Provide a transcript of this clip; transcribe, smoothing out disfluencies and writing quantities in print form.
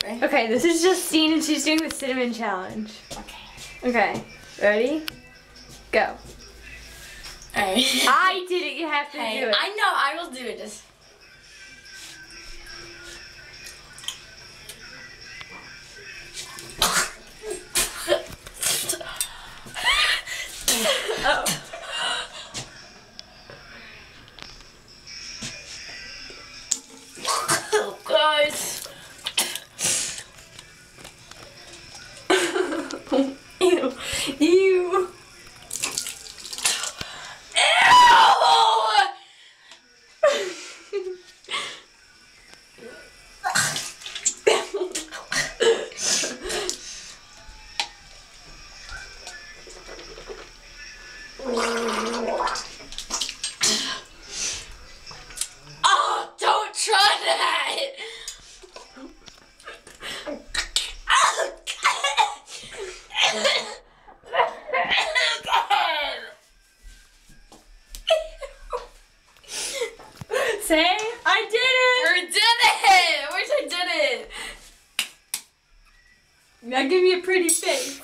right? Okay, this is Justine and she's doing the cinnamon challenge. Okay. Okay, ready? Go. Alright. I did it, you have to Hey, do it. I know, I will do it. Just. Oh. Oh, guys. Ew. Ew. Oh, don't try that! Say, I did it! We did it! I wish I did it! Now give me a pretty face.